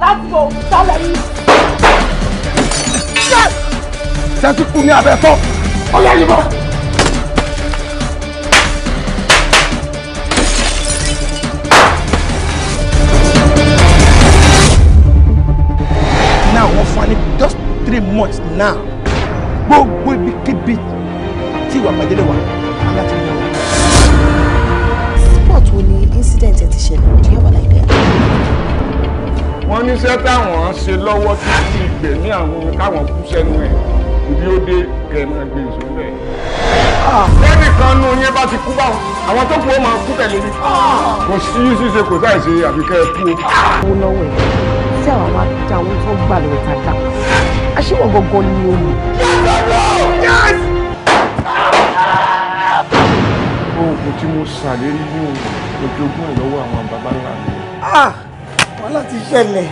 láti bò sálẹ̀ yìí. Sẹ́tí kú ní abẹ́ tán. Ọ̀yá yìí bọ̀. Now wọ́n fún wa ní just 3 months now. Gbogbo ibikíbi tí ìwà àgbàjẹ́lẹ̀ wà láti mú wọn. Sport wo ni incident ẹ ti ṣẹlẹ̀? Do you have an idea? Wọ́n ní iṣẹ́ táwọn ṣe lọ́wọ́ títí ìgbẹ̀mí àwọn káwọn kú sẹ́nu ẹ̀ ibi ó dé kẹ̀mọ́ gbé ìṣòro ẹ̀. Lẹ́nìkan nú yín bá ti kú báwọn àwọn tó kú ó máa kú tẹ̀lé ní. Kò sí ṣíṣe kò sáì ṣe àfikẹ́ ẹ kú. Owó lọ́wọ́ ẹ̀ tí àwọn máa já owó tó gbà lọ́wọ́ tàdá. Aṣíwọ̀ gangan ni o lò. Oògùn tí mo ṣàlérí ní ojogún ẹ̀ lọ́wọ́ àwọn baba ńlá mi. Wọ́n láti ṣẹlẹ̀.